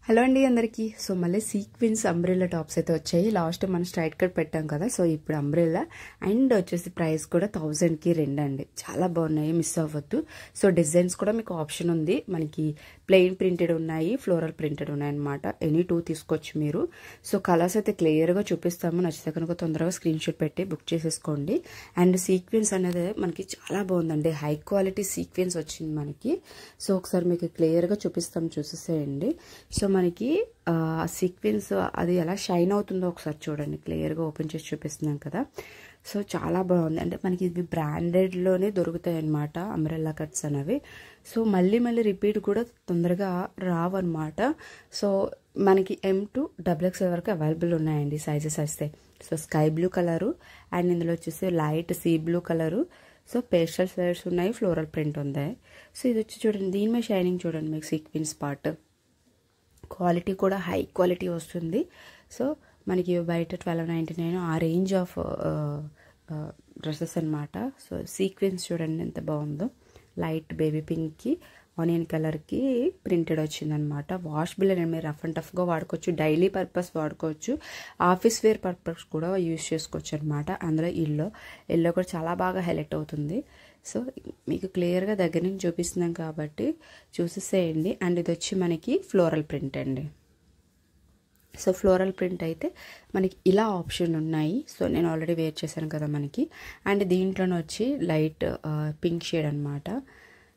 Hello అండి అందరికీ. So మళ్ళీ సీక్వెన్స్ అంబ్రెల్లా టాప్స్ అయితే వచ్చాయి. లాస్ట్ మనం స్ట్రైట్ కట్ పెట్టాం కదా, సో ఇప్పుడు అంబ్రెల్లా అండ్ వచ్చేసి ప్రైస్ కూడా 1000కి 2 అండి. చాలా బాగున్నాయి, మిస్ అవ్వద్దు. సో డిజైన్స్ కూడా మీకు ఆప్షన్ ఉంది. మనకి ప్లెయిన్ ప్రింటెడ్ ఉన్నాయి, ఫ్లోరల్ ప్రింటెడ్ ఉన్నాయి అనమాట. ఎనీ 2 తీసుకోవచ్చు మీరు. సో కలర్స్ అయితే క్లియర్గా చూపిస్తాము. నచ్చితే కనుక తొందరగా స్క్రీన్ షాట్ పెట్టి బుక్ చేసేసుకోండి. అండ్ సీక్వెన్స్ అనేది మనకి చాలా బాగుందండి, హై క్వాలిటీ సీక్వెన్స్ వచ్చింది మనకి. సో ఒకసారి మీకు క్లియర్గా చూపిస్తాం, చూసేసేయండి. సో మనకి సీక్వెన్స్ అది ఎలా షైన్ అవుతుందో ఒకసారి చూడండి. క్లియర్గా ఓపెన్ చేసి చూపిస్తున్నాం కదా. సో చాలా బాగుంది. అంటే మనకి ఇవి బ్రాండెడ్లోనే దొరుకుతాయి అన్నమాట అంబ్రెల్లా కట్స్ అనేవి. సో మళ్ళీ రిపీట్ కూడా తొందరగా రావన్నమాట. సో మనకి M to XXL వరకు అవైలబుల్ ఉన్నాయండి సైజెస్ అయితే. So sky blue colour and ఇందులో వచ్చేసి light sea blue colour. So pastel shades ఉన్నాయి, ఫ్లోరల్ ప్రింట్ ఉంది. సో ఇది వచ్చి చూడండి, దీని మీద షైనింగ్ చూడండి, మీకు సీక్వెన్స్ పార్ట్ క్వాలిటీ కూడా హై క్వాలిటీ వస్తుంది. సో మనకి బయట 1299 ఆ రేంజ్ ఆఫ్ డ్రెస్సెస్ అనమాట. సో సీక్వెన్స్ చూడండి ఎంత బాగుందో. లైట్ బేబీ పింక్కి ఆనియన్ కలర్కి ప్రింటెడ్ వచ్చిందనమాట. వాషబుల్ అని మీరు రఫ్ అండ్ టఫ్గా వాడుకోవచ్చు, డైలీ పర్పస్ వాడుకోవచ్చు, ఆఫీస్ వేర్ పర్పస్ కూడా యూజ్ చేసుకోవచ్చు అనమాట. అందులో ఎల్లో కూడా చాలా బాగా హైలైట్ అవుతుంది. సో మీకు క్లియర్గా దగ్గర నుంచి చూపిస్తున్నాం కాబట్టి చూసేసేయండి. అండ్ ఇది వచ్చి మనకి ఫ్లోరల్ ప్రింట్ అండి. సో ఫ్లోరల్ ప్రింట్ అయితే మనకి ఇలా ఆప్షన్ ఉన్నాయి. సో నేను ఆల్రెడీ వేర్ చేశాను కదా మనకి. అండ్ దీంట్లోనే వచ్చి లైట్ పింక్ షేడ్ అనమాట.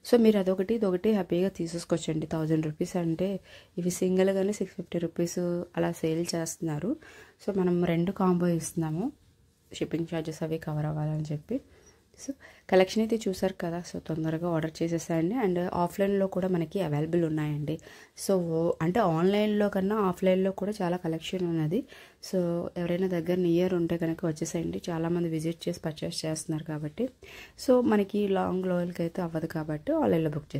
సో మీరు అదొకటి ఇదొకటి హ్యాపీగా తీసేసుకోవచ్చండి. 1000 రూపీస్ అంటే ఇవి సింగిల్గానే 650 రూపీస్ అలా సేల్ చేస్తున్నారు. సో మనం 2 కాంబో ఇస్తున్నాము, షిప్పింగ్ ఛార్జెస్ అవి కవర్ అవ్వాలని చెప్పి. సో కలెక్షన్ అయితే చూసారు కదా. సో తొందరగా ఆర్డర్ చేసేసాయండి. అండ్ ఆఫ్లైన్లో కూడా మనకి అవైలబుల్ ఉన్నాయండి. సో అంటే ఆన్లైన్లో కన్నా ఆఫ్లైన్లో కూడా చాలా కలెక్షన్ ఉన్నది. సో ఎవరైనా దగ్గర నియర్ ఉంటే కనుక వచ్చేసేయండి. చాలామంది విజిట్ చేసి పర్చేస్ చేస్తున్నారు కాబట్టి. సో మనకి లాంగ్ లోయల్కి అయితే అవ్వదు కాబట్టి ఆన్లైన్లో బుక్ చేస్తాం.